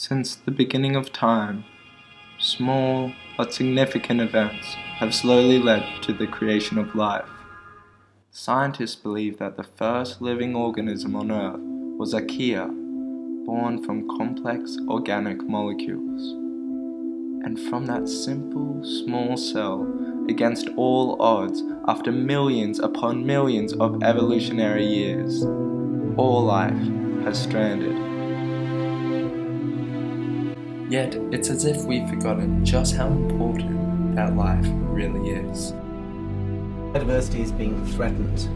Since the beginning of time, small but significant events have slowly led to the creation of life. Scientists believe that the first living organism on Earth was archaea, born from complex organic molecules. And from that simple, small cell, against all odds, after millions upon millions of evolutionary years, all life has stranded. Yet, it's as if we've forgotten just how important that life really is. Biodiversity is being threatened.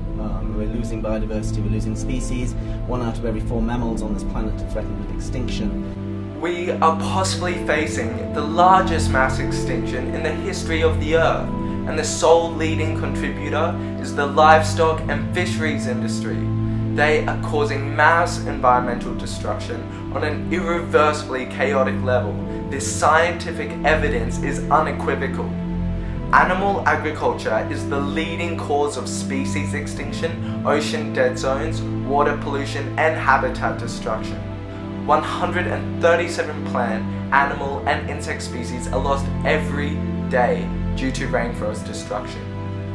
We're losing biodiversity, we're losing species. 1 out of every 4 mammals on this planet are threatened with extinction. We are possibly facing the largest mass extinction in the history of the Earth, and the sole leading contributor is the livestock and fisheries industry. They are causing mass environmental destruction on an irreversibly chaotic level. This scientific evidence is unequivocal. Animal agriculture is the leading cause of species extinction, ocean dead zones, water pollution, and habitat destruction. 137 plant, animal, and insect species are lost every day due to rainforest destruction.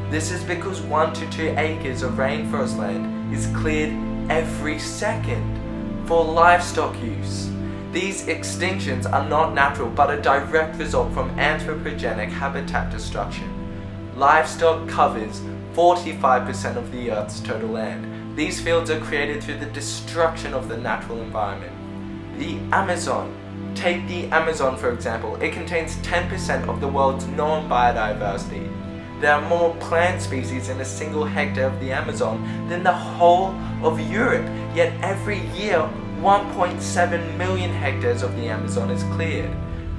This is because 1 to 2 acres of rainforest land is cleared every second for livestock use. These extinctions are not natural but a direct result from anthropogenic habitat destruction. Livestock covers 45% of the Earth's total land. These fields are created through the destruction of the natural environment. The Amazon. Take the Amazon for example. It contains 10% of the world's known biodiversity. There are more plant species in a single hectare of the Amazon than the whole of Europe, yet every year 1.7 million hectares of the Amazon is cleared.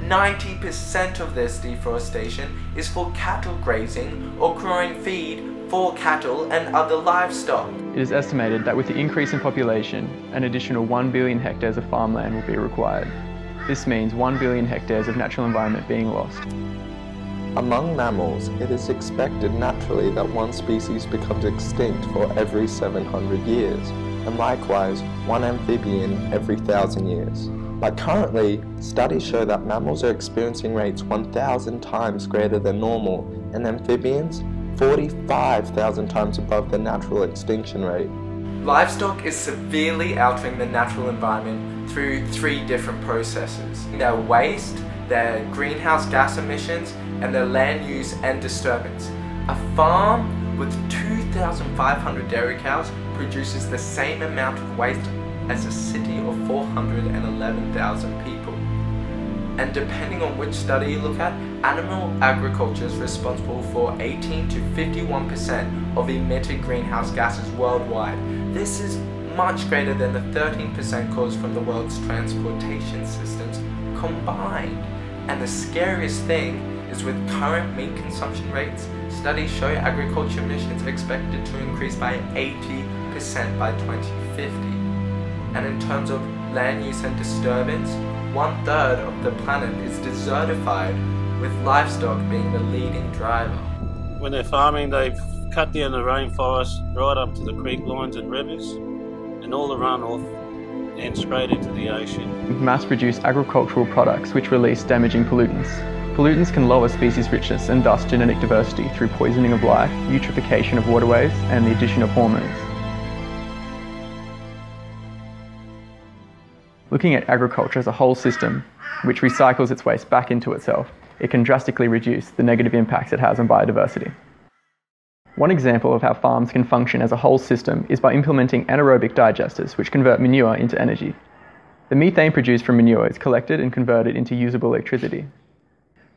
90% of this deforestation is for cattle grazing or growing feed for cattle and other livestock. It is estimated that with the increase in population, an additional 1 billion hectares of farmland will be required. This means 1 billion hectares of natural environment being lost. Among mammals, it is expected naturally that one species becomes extinct for every 700 years, and likewise, one amphibian every 1,000 years. But currently, studies show that mammals are experiencing rates 1,000 times greater than normal, and amphibians 45,000 times above the natural extinction rate. Livestock is severely altering the natural environment through 3 different processes: their waste, their greenhouse gas emissions, and their land use and disturbance. A farm with 2,500 dairy cows produces the same amount of waste as a city of 411,000 people. And depending on which study you look at, animal agriculture is responsible for 18 to 51% of emitted greenhouse gases worldwide. This is much greater than the 13% caused from the world's transportation systems combined. And the scariest thing is with current meat consumption rates, studies show agriculture emissions are expected to increase by 80% by 2050. And in terms of land use and disturbance, 1/3 of the planet is desertified, with livestock being the leading driver. When they're farming, they've cut down the rainforest right up to the creek lines and rivers, and all the runoff and straight into the ocean. Mass-produced agricultural products which release damaging pollutants. Pollutants can lower species richness and thus genetic diversity through poisoning of life, eutrophication of waterways, and the addition of hormones. Looking at agriculture as a whole system, which recycles its waste back into itself, it can drastically reduce the negative impacts it has on biodiversity. One example of how farms can function as a whole system is by implementing anaerobic digesters, which convert manure into energy. The methane produced from manure is collected and converted into usable electricity.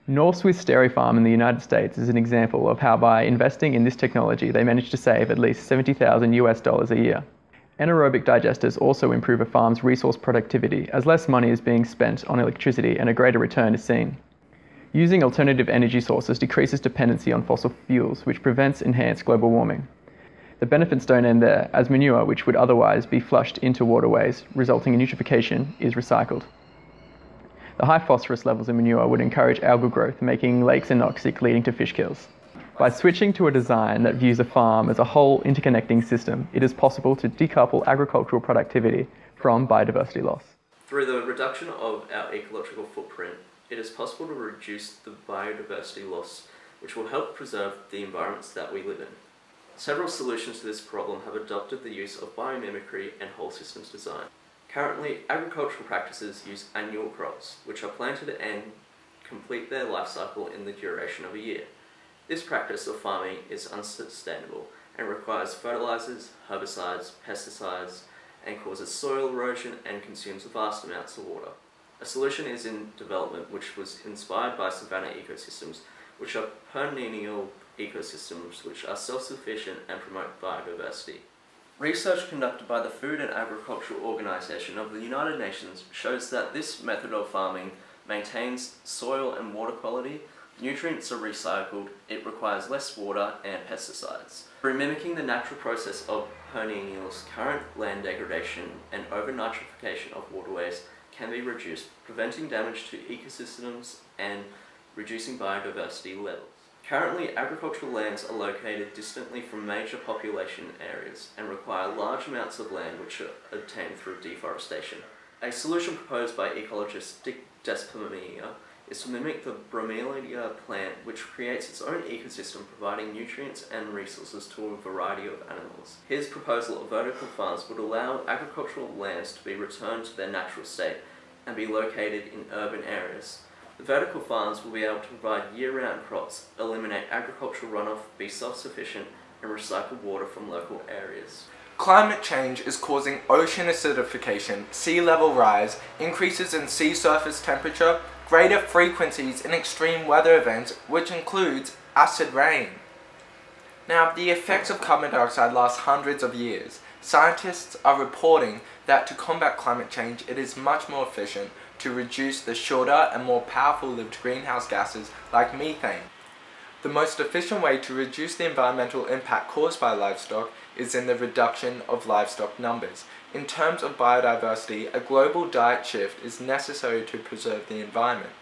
North Swiss Dairy Farm in the United States is an example of how by investing in this technology they managed to save at least $70,000 a year. Anaerobic digesters also improve a farm's resource productivity as less money is being spent on electricity and a greater return is seen. Using alternative energy sources decreases dependency on fossil fuels, which prevents enhanced global warming. The benefits don't end there, as manure, which would otherwise be flushed into waterways, resulting in eutrophication, is recycled. The high phosphorus levels in manure would encourage algal growth, making lakes anoxic, leading to fish kills. By switching to a design that views a farm as a whole interconnecting system, it is possible to decouple agricultural productivity from biodiversity loss. Through the reduction of our ecological footprint, it is possible to reduce the biodiversity loss, which will help preserve the environments that we live in. Several solutions to this problem have adopted the use of biomimicry and whole systems design. Currently, agricultural practices use annual crops, which are planted and complete their life cycle in the duration of a year. This practice of farming is unsustainable and requires fertilizers, herbicides, pesticides, and causes soil erosion and consumes vast amounts of water. A solution is in development which was inspired by savanna ecosystems, which are perennial ecosystems which are self-sufficient and promote biodiversity. Research conducted by the Food and Agricultural Organization of the United Nations shows that this method of farming maintains soil and water quality, nutrients are recycled, it requires less water and pesticides. Through mimicking the natural process of perennials, current land degradation and over-nitrification of waterways can be reduced, preventing damage to ecosystems and reducing biodiversity levels. Currently, agricultural lands are located distantly from major population areas and require large amounts of land which are obtained through deforestation. A solution proposed by ecologist Digestion is to mimic the bromelia plant, which creates its own ecosystem, providing nutrients and resources to a variety of animals. His proposal of vertical farms would allow agricultural lands to be returned to their natural state and be located in urban areas. The vertical farms will be able to provide year-round crops, eliminate agricultural runoff, be self-sufficient, and recycle water from local areas. Climate change is causing ocean acidification, sea level rise, increases in sea surface temperature, greater frequencies in extreme weather events, which includes acid rain. Now, the effects of carbon dioxide last hundreds of years. Scientists are reporting that to combat climate change, it is much more efficient to reduce the shorter and more powerful lived greenhouse gases like methane. The most efficient way to reduce the environmental impact caused by livestock is in the reduction of livestock numbers. In terms of biodiversity, a global diet shift is necessary to preserve the environment.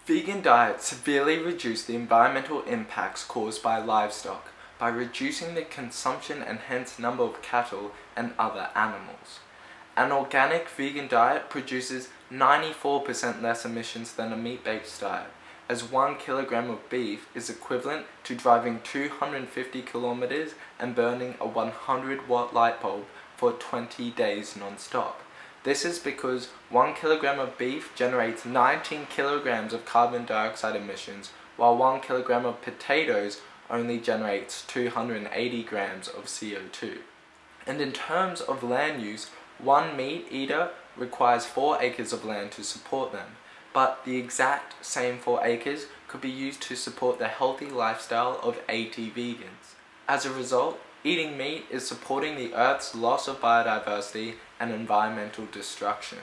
Vegan diets severely reduce the environmental impacts caused by livestock by reducing the consumption and hence number of cattle and other animals. An organic vegan diet produces 94% less emissions than a meat-based diet, as 1 kilogram of beef is equivalent to driving 250 kilometers and burning a 100-watt light bulb for 20 days non-stop. This is because 1 kilogram of beef generates 19 kilograms of carbon dioxide emissions, while 1 kilogram of potatoes only generates 280 grams of CO2. And in terms of land use, one meat eater requires 4 acres of land to support them, but the exact same 4 acres could be used to support the healthy lifestyle of 80 vegans. As a result, eating meat is supporting the Earth's loss of biodiversity and environmental destruction.